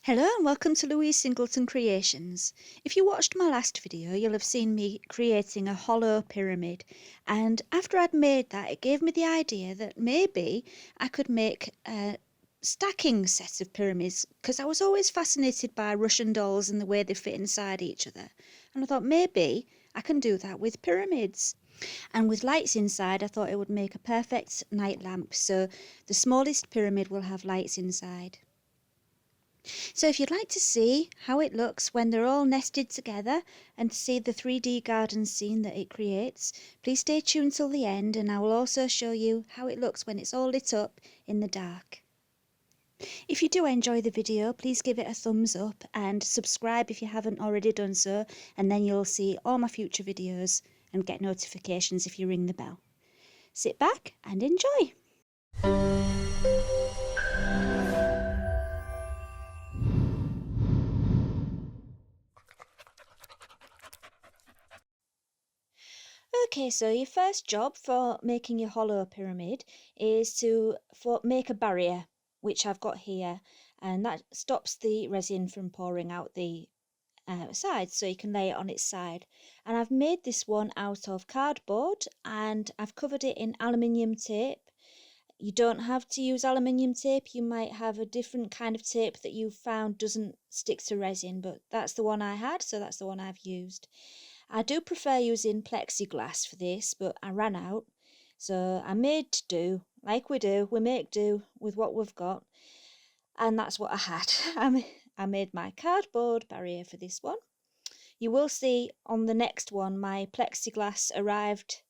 Hello and welcome to Louise Singleton Creations. If you watched my last video, you'll have seen me creating a hollow pyramid, and after I'd made that, it gave me the idea that maybe I could make a stacking set of pyramids, because I was always fascinated by Russian dolls and the way they fit inside each other. And I thought maybe I can do that with pyramids. And with lights inside, I thought it would make a perfect night lamp, so the smallest pyramid will have lights inside. So if you'd like to see how it looks when they're all nested together and to see the 3D garden scene that it creates, please stay tuned till the end, and I will also show you how it looks when it's all lit up in the dark. If you do enjoy the video, please give it a thumbs up and subscribe if you haven't already done so, and then you'll see all my future videos and get notifications if you ring the bell. Sit back and enjoy! Okay, so your first job for making your hollow pyramid is to make a barrier, which I've got here, and that stops the resin from pouring out the sides, so you can lay it on its side. And I've made this one out of cardboard, and I've covered it in aluminium tape. You don't have to use aluminium tape, you might have a different kind of tape that you've found doesn't stick to resin, but that's the one I had, so that's the one I've used. I do prefer using plexiglass for this, but I ran out, so I made do, like we do, we make do with what we've got, and that's what I had. I made my cardboard barrier for this one. You will see on the next one my plexiglass arrived,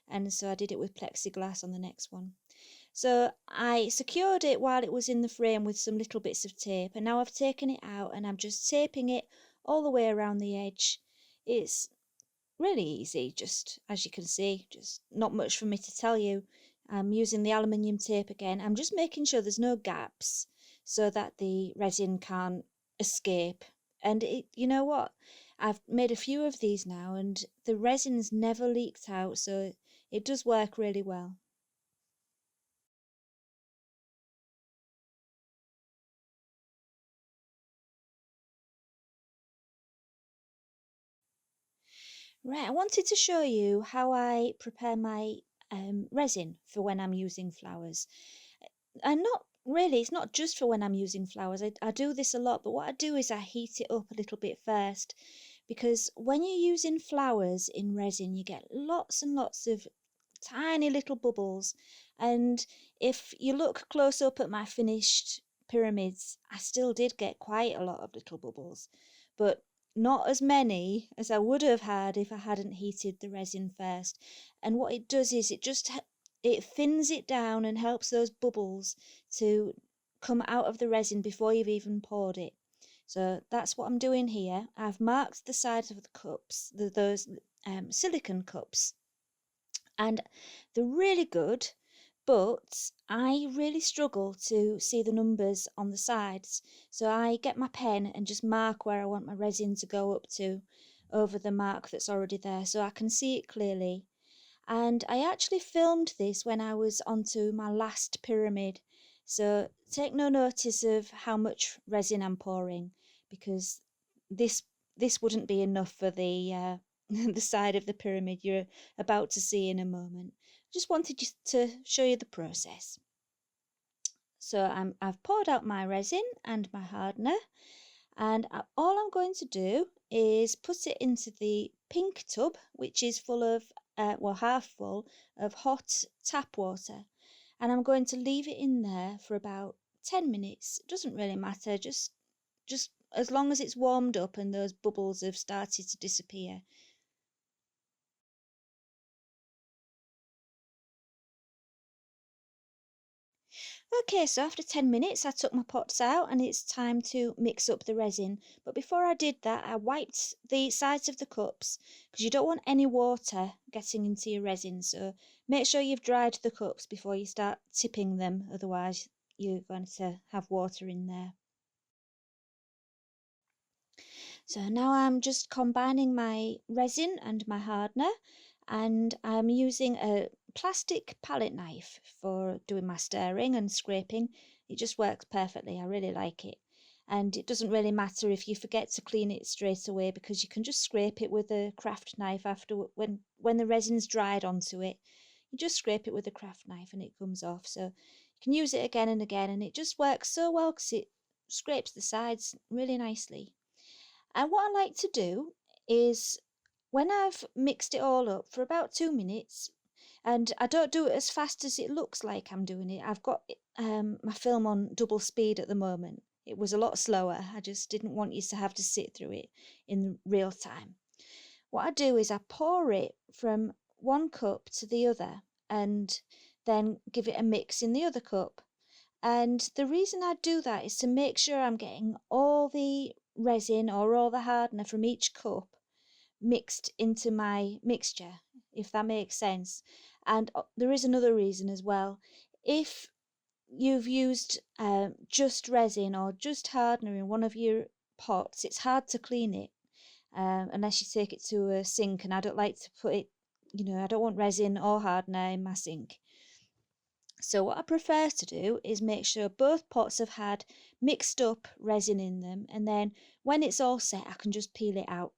and so I did it with plexiglass on the next one. So I secured it while it was in the frame with some little bits of tape, and now I've taken it out and I'm just taping it all the way around the edge. It's really easy, just as you can see, just not much for me to tell you. I'm using the aluminium tape again. I'm just making sure there's no gaps so that the resin can't escape. And you know what? I've made a few of these now and the resin's never leaked out, so it does work really well. Right, I wanted to show you how I prepare my resin for when I'm using flowers. And not really, it's not just for when I'm using flowers. I do this a lot, but what I do is I heat it up a little bit first, because when you're using flowers in resin, you get lots and lots of tiny little bubbles. And if you look close up at my finished pyramids, I still did get quite a lot of little bubbles, but not as many as I would have had if I hadn't heated the resin first. And what it does is it thins it down and helps those bubbles to come out of the resin before you've even poured it. So that's what I'm doing here. I've marked the sides of the cups, those silicone cups, and they're really good, but I really struggle to see the numbers on the sides. So I get my pen and just mark where I want my resin to go up to over the mark that's already there so I can see it clearly. And I actually filmed this when I was onto my last pyramid, so take no notice of how much resin I'm pouring, because this this wouldn't be enough for the the side of the pyramid you're about to see in a moment. I just wanted to show you the process. So I've poured out my resin and my hardener, and all I'm going to do is put it into the pink tub, which is full of, well, half full of hot tap water, and I'm going to leave it in there for about 10 minutes. It doesn't really matter, just as long as it's warmed up and those bubbles have started to disappear. Okay, so after 10 minutes, I took my pots out and it's time to mix up the resin. But before I did that, I wiped the sides of the cups because you don't want any water getting into your resin. So make sure you've dried the cups before you start tipping them, otherwise you're going to have water in there. So now I'm just combining my resin and my hardener, and I'm using a plastic palette knife for doing my stirring and scraping. It just works perfectly, I really like it. And it doesn't really matter if you forget to clean it straight away, because you can just scrape it with a craft knife after, when the resin's dried onto it. You just scrape it with a craft knife and it comes off. So you can use it again and again, and it just works so well because it scrapes the sides really nicely. And what I like to do is, when I've mixed it all up for about 2 minutes, and I don't do it as fast as it looks like I'm doing it. I've got my film on double speed at the moment. It was a lot slower. I just didn't want you to have to sit through it in real time. What I do is I pour it from one cup to the other and then give it a mix in the other cup. And the reason I do that is to make sure I'm getting all the resin or all the hardener from each cup mixed into my mixture, if that makes sense. And there is another reason as well. If you've used just resin or just hardener in one of your pots, it's hard to clean it unless you take it to a sink. And I don't like to put it, I don't want resin or hardener in my sink. So what I prefer to do is make sure both pots have had mixed up resin in them, and then when it's all set, I can just peel it out.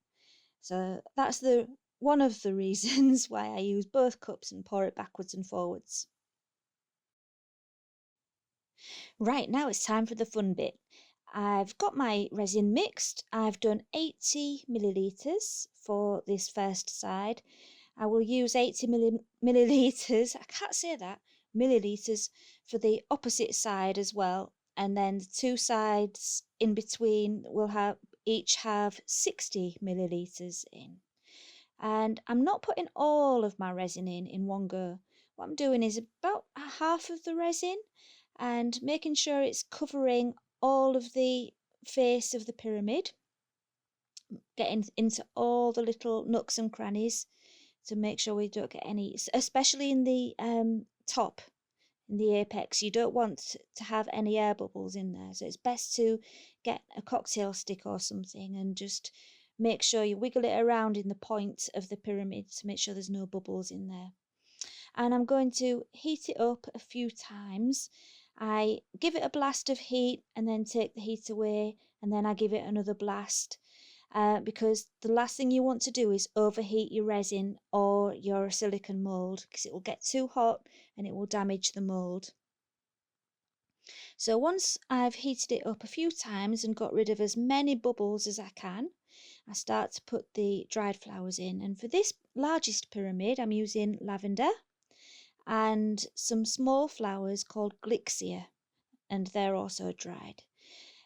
So that's the one of the reasons why I use both cups and pour it backwards and forwards. Right, now it's time for the fun bit. I've got my resin mixed. I've done 80 millilitres for this first side. I will use 80 millilitres, I can't say that, millilitres, for the opposite side as well. And then the two sides in between will each have 60 millilitres in. And I'm not putting all of my resin in one go. What I'm doing is about half of the resin and making sure it's covering all of the face of the pyramid, getting into all the little nooks and crannies to make sure we don't get any, especially in the top, in the apex. You don't want to have any air bubbles in there, so it's best to get a cocktail stick or something and just make sure you wiggle it around in the point of the pyramid to make sure there's no bubbles in there. And I'm going to heat it up a few times. I give it a blast of heat and then take the heat away, and then I give it another blast, because the last thing you want to do is overheat your resin or your silicone mould, because it will get too hot and it will damage the mould. So once I've heated it up a few times and got rid of as many bubbles as I can, I start to put the dried flowers in. And for this largest pyramid, I'm using lavender and some small flowers called glixia, and they're also dried.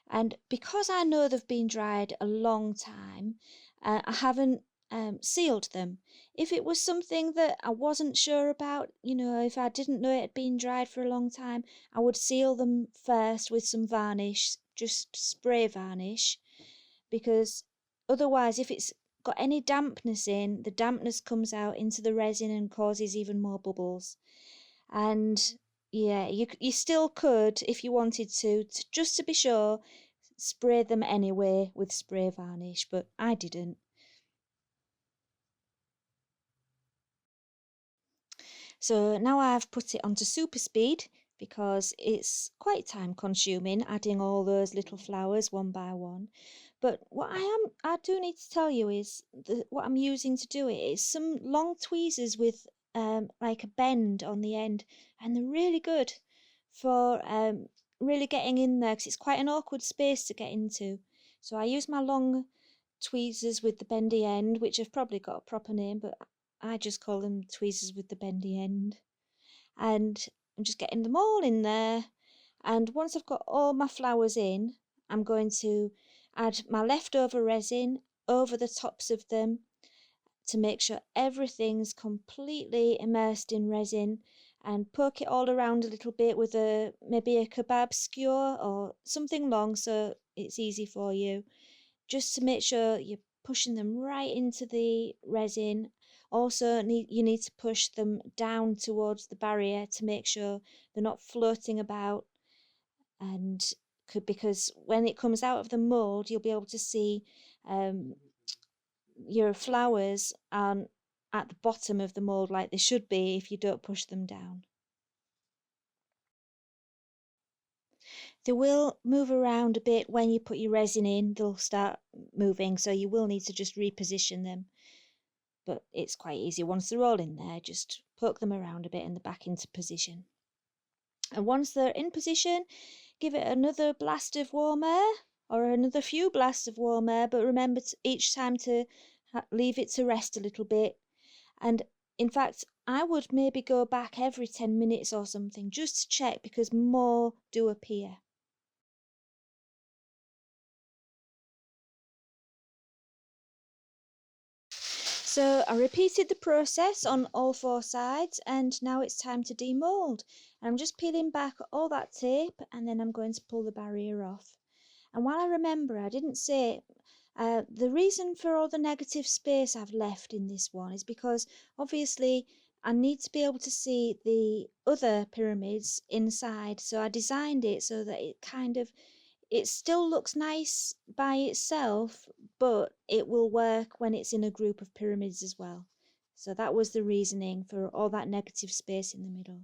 And because I know they've been dried a long time, I haven't sealed them. If it was something that I wasn't sure about, if I didn't know it had been dried for a long time, I would seal them first with some varnish, just spray varnish, because otherwise, if it's got any dampness in, the dampness comes out into the resin and causes even more bubbles. And yeah, you still could, if you wanted to, just to be sure, spray them anyway with spray varnish, but I didn't. So now I've put it onto super speed because it's quite time consuming adding all those little flowers one by one. But what I do need to tell you is what I'm using to do it is some long tweezers with like a bend on the end, and they're really good for really getting in there because it's quite an awkward space to get into. So I use my long tweezers with the bendy end, which have probably got a proper name, but I just call them tweezers with the bendy end. And I'm just getting them all in there. And once I've got all my flowers in, I'm going to add my leftover resin over the tops of them to make sure everything's completely immersed in resin, and poke it all around a little bit with maybe a kebab skewer or something long so it's easy for you, just to make sure you're pushing them right into the resin. Also, you need to push them down towards the barrier to make sure they're not floating about. And because when it comes out of the mold, you'll be able to see your flowers aren't at the bottom of the mold like they should be if you don't push them down. They will move around a bit when you put your resin in, they'll start moving, so you will need to just reposition them. But it's quite easy. Once they're all in there, just poke them around a bit and they're back into position. And once they're in position, give it another blast of warm air or another few blasts of warm air, but remember each time to leave it to rest a little bit. And in fact, I would maybe go back every 10 minutes or something just to check, because more do appear. So I repeated the process on all 4 sides, and now it's time to demould. I'm just peeling back all that tape, and then I'm going to pull the barrier off. And while I remember, I didn't say the reason for all the negative space I've left in this one is because obviously I need to be able to see the other pyramids inside. So I designed it so that it still looks nice by itself, but it will work when it's in a group of pyramids as well. So that was the reasoning for all that negative space in the middle.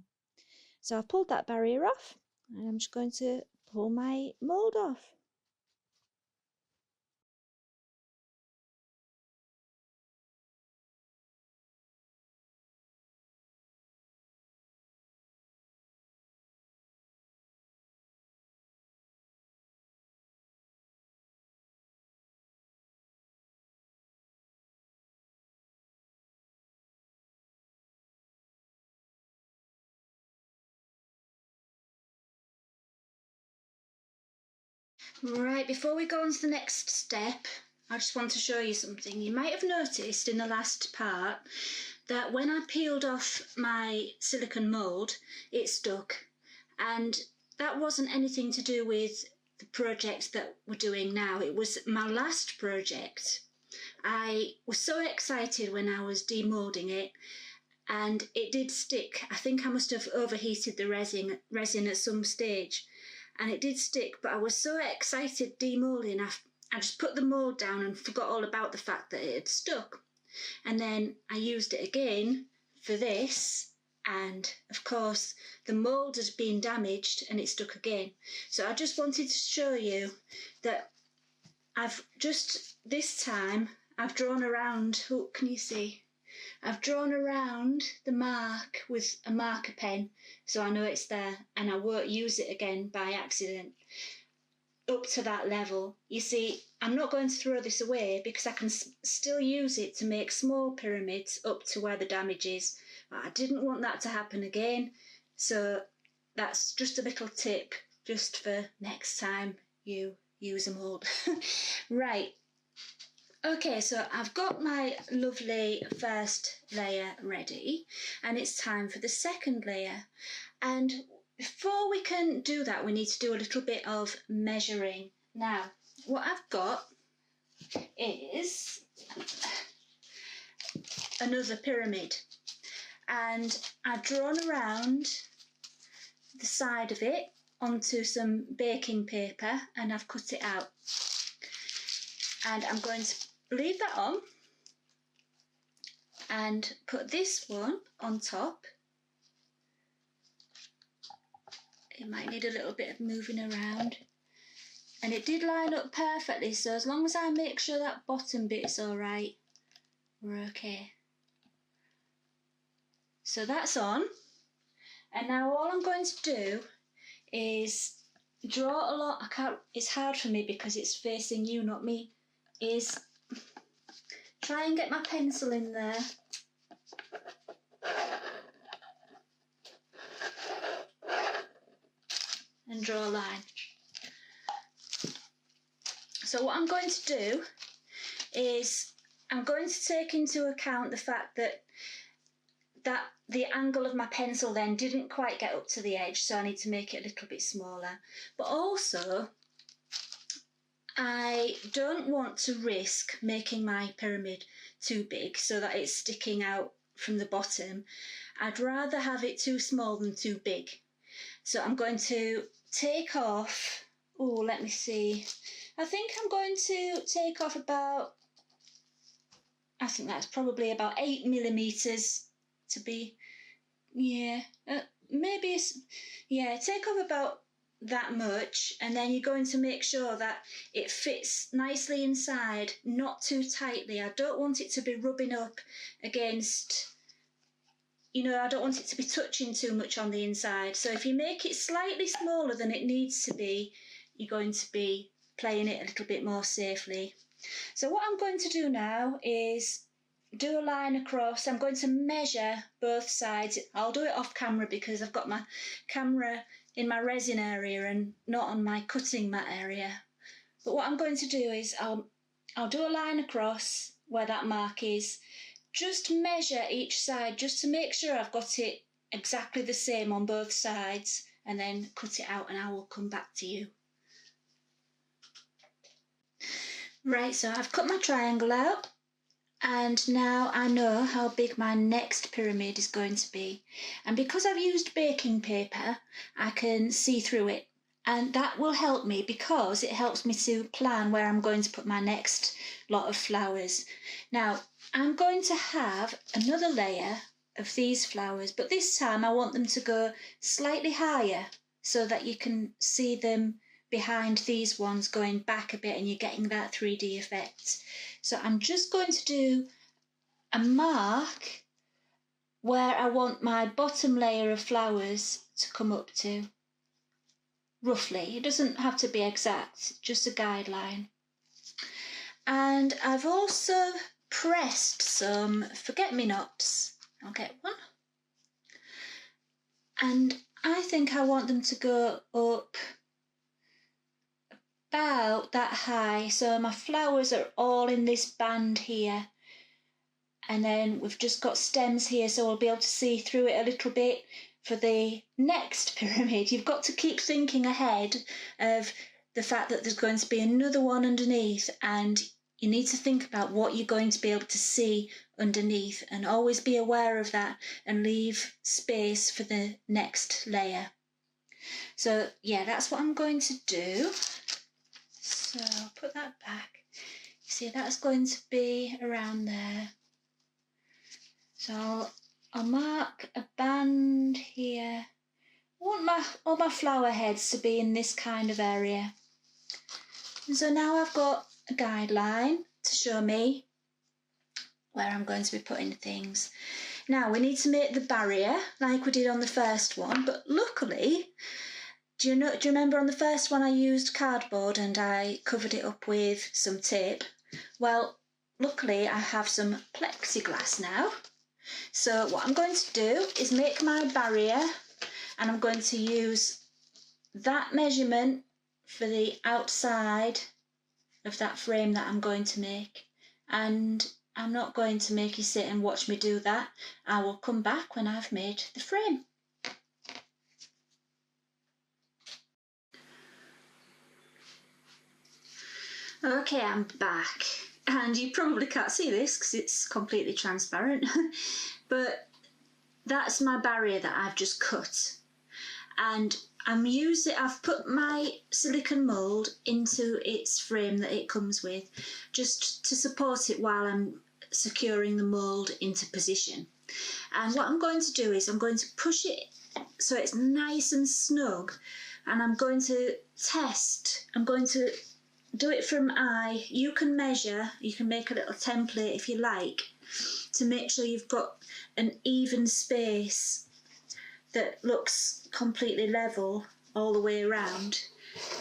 So I've pulled that barrier off, and I'm just going to pull my mould off. Right, before we go on to the next step, I just want to show you something. You might have noticed in the last part that when I peeled off my silicone mould, it stuck. And that wasn't anything to do with the project that we're doing now. It was my last project. I was so excited when I was demoulding it, and it did stick. I think I must have overheated the resin at some stage, and it did stick, but I was so excited demoulding, I just put the mould down and forgot all about the fact that it had stuck. And then I used it again for this, and of course the mould has been damaged and it stuck again. So I just wanted to show you that this time I've drawn around, oh, can you see? I've drawn around the mark with a marker pen, so I know it's there and I won't use it again by accident. Up to that level. You see, I'm not going to throw this away because I can still use it to make small pyramids up to where the damage is. But I didn't want that to happen again, so that's just a little tip just for next time you use a mould. Right. Okay, so I've got my lovely first layer ready, and it's time for the second layer. And before we can do that, we need to do a little bit of measuring. Now, what I've got is another pyramid, and I've drawn around the side of it onto some baking paper, and I've cut it out. And I'm going to leave that on and put this one on top. It might need a little bit of moving around. And it did line up perfectly, so as long as I make sure that bottom bit is all right, we're okay. So that's on. And now all I'm going to do is draw a lot. It's hard for me because it's facing you, not me, is try and get my pencil in there. And draw a line. So what I'm going to do is I'm going to take into account the fact that the angle of my pencil then didn't quite get up to the edge, so I need to make it a little bit smaller. But also, I don't want to risk making my pyramid too big so that it's sticking out from the bottom. I'd rather have it too small than too big. So I'm going to take off, let me see. I think I'm going to take off I think that's probably about 8 millimeters to be, maybe, take off about that much, and then you're going to make sure that it fits nicely inside, not too tightly. I don't want it to be rubbing up against, I don't want it to be touching too much on the inside. So if you make it slightly smaller than it needs to be, you're going to be playing it a little bit more safely. So what I'm going to do now is do a line across. I'm going to measure both sides. I'll do it off camera because I've got my camera in my resin area and not on my cutting mat area. But what I'm going to do is I'll do a line across where that mark is. Just measure each side just to make sure I've got it exactly the same on both sides, and then cut it out and I will come back to you. Right, so I've cut my triangle out. And now I know how big my next pyramid is going to be. And because I've used baking paper, I can see through it. And that will help me because it helps me to plan where I'm going to put my next lot of flowers. Now, I'm going to have another layer of these flowers, but this time I want them to go slightly higher so that you can see them behind these ones going back a bit and you're getting that 3D effect. So I'm just going to do a mark where I want my bottom layer of flowers to come up to. Roughly, it doesn't have to be exact, just a guideline. And I've also pressed some forget-me-nots. I'll get one. And I think I want them to go up about that high, so my flowers are all in this band here, and then we've just got stems here, so we'll be able to see through it a little bit for the next pyramid. You've got to keep thinking ahead of the fact that there's going to be another one underneath, and you need to think about what you're going to be able to see underneath, and always be aware of that and leave space for the next layer. So yeah, that's what I'm going to do. So I'll put that back. You see, that's going to be around there. So I'll mark a band here. I want all my flower heads to be in this kind of area. And so now I've got a guideline to show me where I'm going to be putting things. Now we need to make the barrier like we did on the first one, but luckily, do you remember on the first one I used cardboard and I covered it up with some tape? Well, luckily I have some plexiglass now. So what I'm going to do is make my barrier, and I'm going to use that measurement for the outside of that frame that I'm going to make. And I'm not going to make you sit and watch me do that. I will come back when I've made the frame. Okay, I'm back, and you probably can't see this because it's completely transparent, but that's my barrier that I've just cut, and I've put my silicone mould into its frame that it comes with, just to support it while I'm securing the mould into position. And what I'm going to do is I'm going to push it so it's nice and snug, and I'm going to test. I'm going to do it from eye. You can measure, you can make a little template if you like, to make sure you've got an even space that looks completely level all the way around,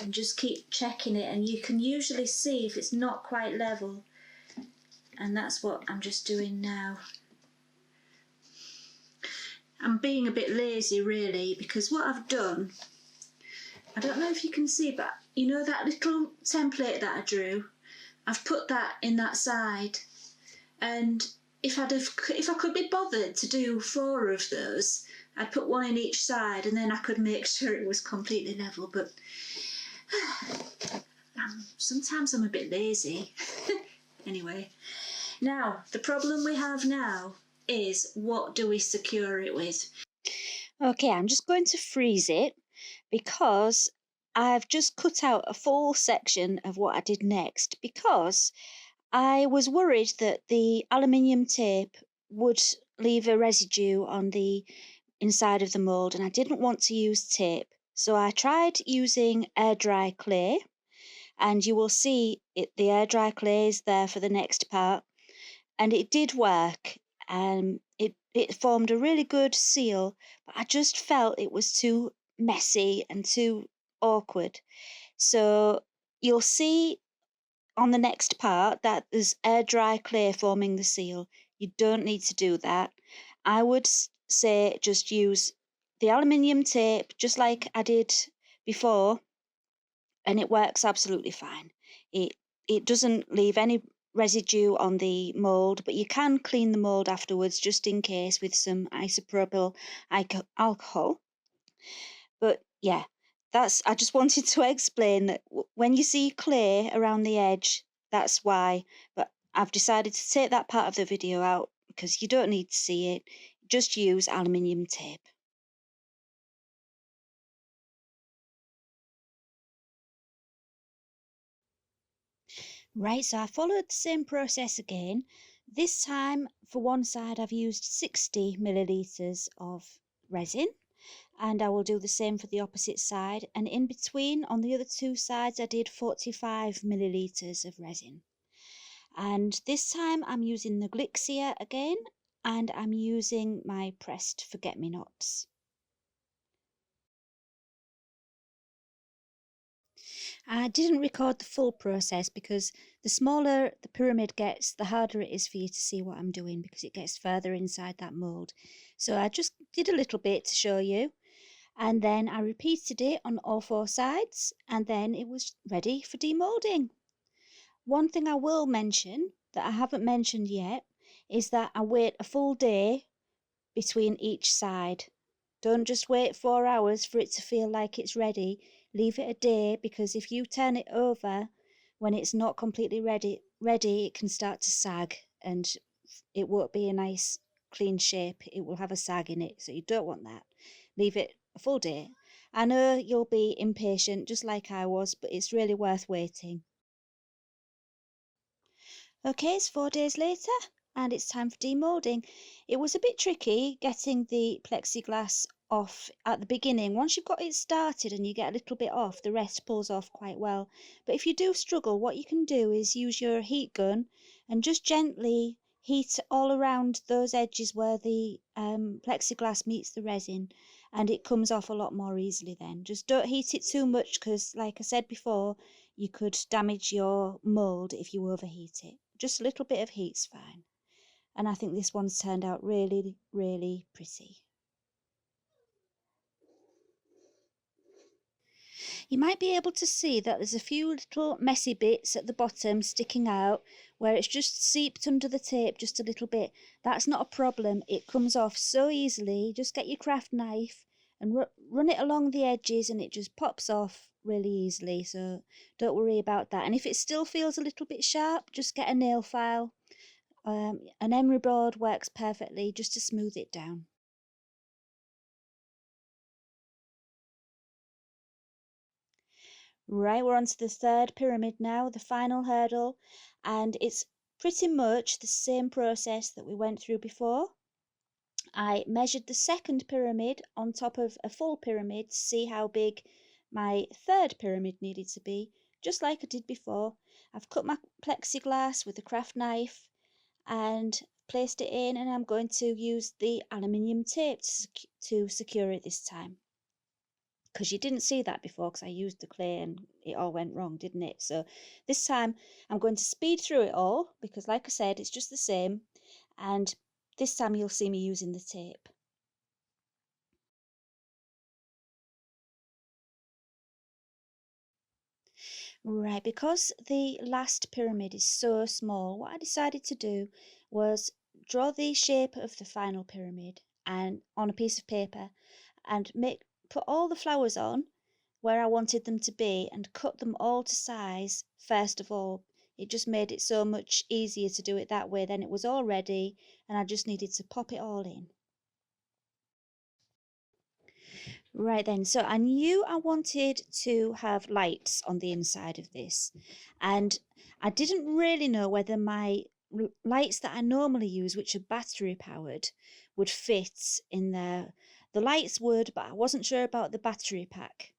and just keep checking it, and you can usually see if it's not quite level, and that's what I'm just doing now. I'm being a bit lazy really, because what I've done, I don't know if you can see, but you know that little template that I drew? I've put that in that side, and if I could be bothered to do 4 of those, I'd put 1 in each side, and then I could make sure it was completely level, but sometimes I'm a bit lazy. Anyway, now the problem we have now is, what do we secure it with? Okay, I'm just going to freeze it because I've just cut out a full section of what I did next, because I was worried that the aluminium tape would leave a residue on the inside of the mould, and I didn't want to use tape So I tried using air dry clay, and you will see the air dry clay is there for the next part, and it did work. It formed a really good seal, but I just felt it was too messy and too awkward. So you'll see on the next part that there's air dry clay forming the seal. You don't need to do that. I would say just use the aluminium tape just like I did before, and it works absolutely fine. It doesn't leave any residue on the mould, but you can clean the mould afterwards just in case with some isopropyl alcohol. But yeah, that's I just wanted to explain that when you see clay around the edge, that's why. But I've decided to take that part of the video out because you don't need to see it. Just use aluminium tape. Right, so I followed the same process again. This time, for one side, I've used 60 millilitres of resin, and I will do the same for the opposite side. And in between, on the other two sides, I did 45 millilitres of resin. And this time, I'm using the Glixia again, and I'm using my pressed forget-me-nots. I didn't record the full process because the smaller the pyramid gets, the harder it is for you to see what I'm doing because it gets further inside that mould. So I just did a little bit to show you, and then I repeated it on all four sides, and then it was ready for demoulding. One thing I will mention that I haven't mentioned yet is that I wait a full day between each side. Don't just wait 4 hours for it to feel like it's ready. Leave it a day because if you turn it over when it's not completely ready, it can start to sag and it won't be a nice clean shape. It will have a sag in it, so you don't want that. Leave it a full day. I know you'll be impatient just like I was, but it's really worth waiting. Okay, it's 4 days later and it's time for demoulding. It was a bit tricky getting the plexiglass off at the beginning. Once you've got it started and you get a little bit off, the rest pulls off quite well. But if you do struggle, what you can do is use your heat gun and just gently heat all around those edges where the plexiglass meets the resin, and it comes off a lot more easily then. Just don't heat it too much because, like I said before, you could damage your mould if you overheat it. Just a little bit of heat's fine. And I think this one's turned out really, really pretty. You might be able to see that there's a few little messy bits at the bottom sticking out where it's just seeped under the tape just a little bit. That's not a problem. It comes off so easily. Just get your craft knife and run it along the edges and it just pops off really easily. So don't worry about that. And if it still feels a little bit sharp, just get a nail file. An emery board works perfectly just to smooth it down. Right, we're on to the third pyramid now, the final hurdle, and it's pretty much the same process that we went through before. I measured the second pyramid on top of a full pyramid to see how big my third pyramid needed to be, just like I did before. I've cut my plexiglass with a craft knife and placed it in, and I'm going to use the aluminium tape to secure it this time, because you didn't see that before because I used the clay and it all went wrong, didn't it? So this time I'm going to speed through it all because, like I said, it's just the same, and this time you'll see me using the tape. Right, because the last pyramid is so small, what I decided to do was draw the shape of the final pyramid and on a piece of paper and put all the flowers on where I wanted them to be and cut them all to size first of all. It just made it so much easier to do it that way. Then it was all ready and I just needed to pop it all in. Right then, so I knew I wanted to have lights on the inside of this, and I didn't really know whether my lights that I normally use, which are battery powered, would fit in there. The lights would, but I wasn't sure about the battery pack.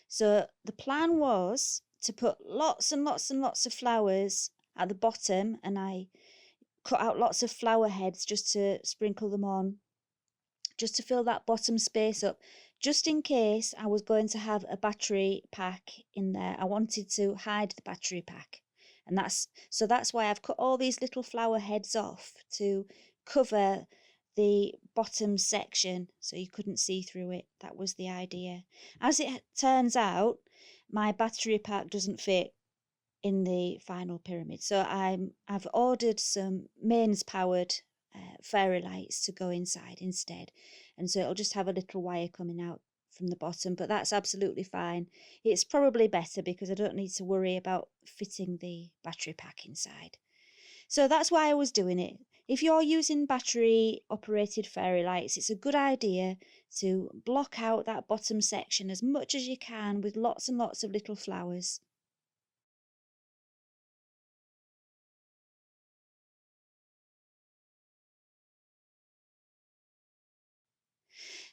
So the plan was to put lots and lots and lots of flowers at the bottom, and I cut out lots of flower heads just to sprinkle them on, just to fill that bottom space up, just in case I was going to have a battery pack in there. I wanted to hide the battery pack. And that's why I've cut all these little flower heads off to cover the bottom section so you couldn't see through it. That was the idea. As it turns out, my battery pack doesn't fit in the final pyramid. So I've ordered some mains powered fairy lights to go inside instead. And so it'll just have a little wire coming out from the bottom, but that's absolutely fine. It's probably better because I don't need to worry about fitting the battery pack inside. So that's why I was doing it. If you're using battery operated fairy lights, it's a good idea to block out that bottom section as much as you can with lots and lots of little flowers.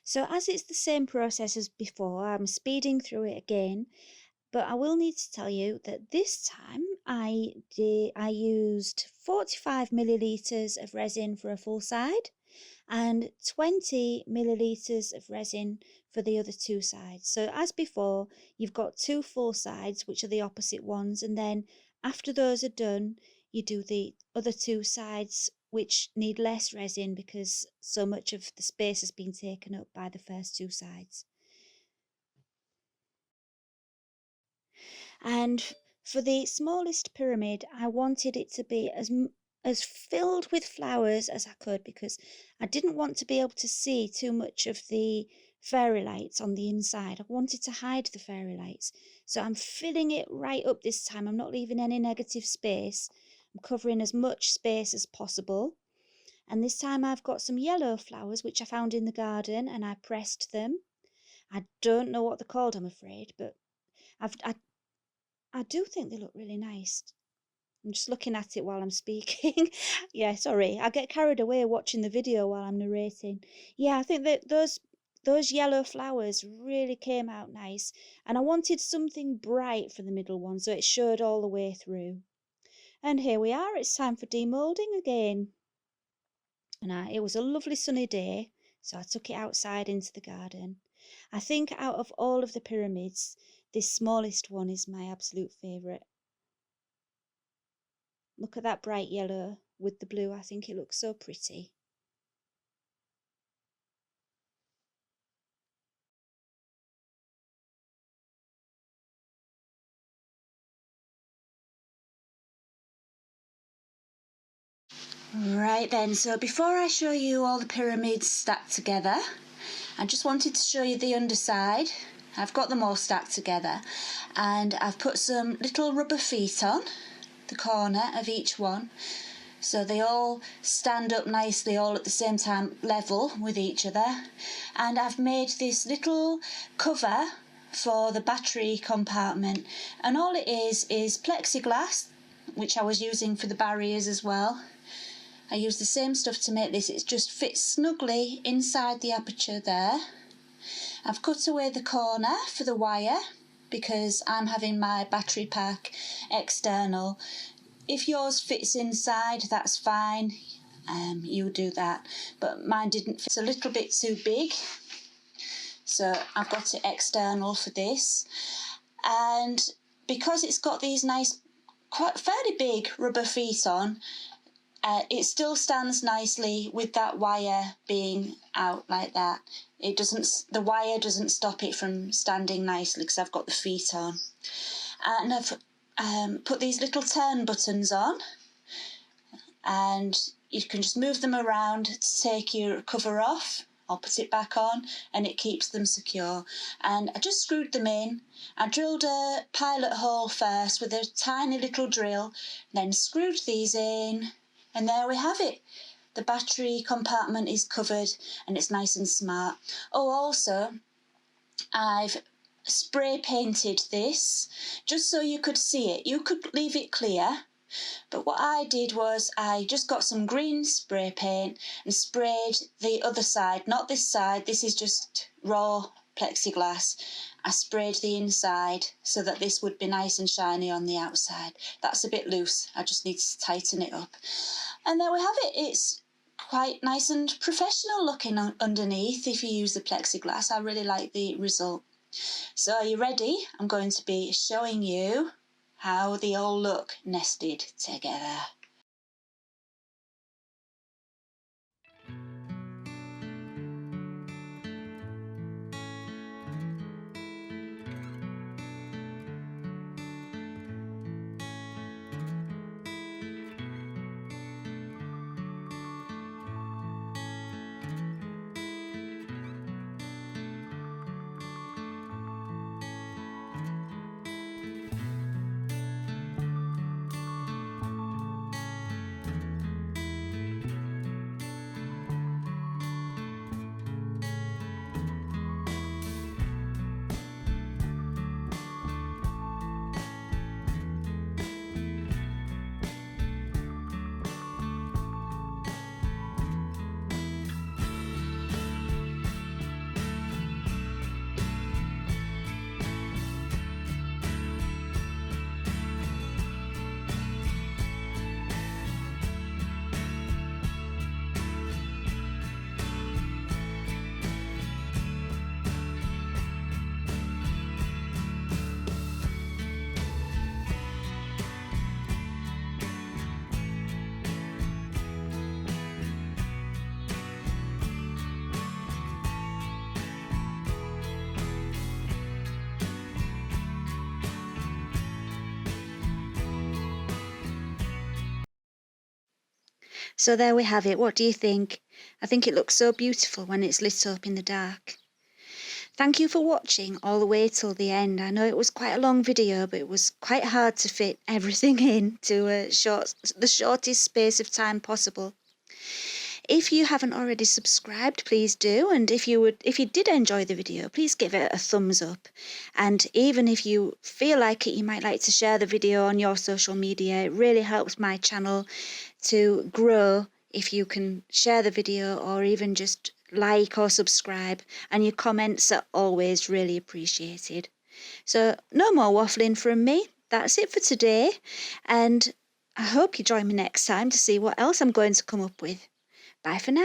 So as it's the same process as before, I'm speeding through it again, but I will need to tell you that this time I used 45 millilitres of resin for a full side and 20 millilitres of resin for the other two sides. So as before, you've got two full sides, which are the opposite ones, and then after those are done, you do the other two sides, which need less resin because so much of the space has been taken up by the first two sides. And for the smallest pyramid, I wanted it to be as filled with flowers as I could because I didn't want to be able to see too much of the fairy lights on the inside. I wanted to hide the fairy lights. So I'm filling it right up this time. I'm not leaving any negative space. I'm covering as much space as possible. And this time I've got some yellow flowers, which I found in the garden, and I pressed them. I don't know what they're called, I'm afraid, but I do think they look really nice. I'm just looking at it while I'm speaking. Yeah, sorry. I get carried away watching the video while I'm narrating. Yeah, I think that those yellow flowers really came out nice. And I wanted something bright for the middle one so it showed all the way through. And here we are. It's time for demoulding again. And it was a lovely sunny day, so I took it outside into the garden. I think out of all of the pyramids, this smallest one is my absolute favourite. Look at that bright yellow with the blue. I think it looks so pretty. Right then, so before I show you all the pyramids stacked together, I just wanted to show you the underside. I've got them all stacked together and I've put some little rubber feet on the corner of each one so they all stand up nicely all at the same time, level with each other. And I've made this little cover for the battery compartment, and all it is plexiglass, which I was using for the barriers as well. I used the same stuff to make this. It just fits snugly inside the aperture there. I've cut away the corner for the wire because I'm having my battery pack external. If yours fits inside, that's fine. You do that. But mine didn't fit. It's a little bit too big. So I've got it external for this. And because it's got these nice, quite fairly big rubber feet on, it still stands nicely with that wire being out like that. The wire doesn't stop it from standing nicely because I've got the feet on. And I've put these little turn buttons on, and you can just move them around to take your cover off. I'll put it back on and it keeps them secure. And I just screwed them in. I drilled a pilot hole first with a tiny little drill, then screwed these in. And there we have it. The battery compartment is covered and it's nice and smart. Oh, also, I've spray painted this just so you could see it. You could leave it clear, But what I did was I just got some green spray paint and sprayed the other side, not this side, this is just raw plexiglass. I sprayed the inside so that this would be nice and shiny on the outside. That's a bit loose, I just need to tighten it up. And there we have it. It's quite nice and professional looking underneath if you use the plexiglass. I really like the result. So are you ready? I'm going to be showing you how they all look nested together. So there we have it. What do you think? I think it looks so beautiful when it's lit up in the dark. Thank you for watching all the way till the end. I know it was quite a long video, but it was quite hard to fit everything in to the shortest space of time possible. If you haven't already subscribed, please do, and if you did enjoy the video, please give it a thumbs up. And even if you feel like it, you might like to share the video on your social media. It really helps my channel to grow if you can share the video or even just like or subscribe, and your comments are always really appreciated. So no more waffling from me. That's it for today, and I hope you join me next time to see what else I'm going to come up with. Bye for now.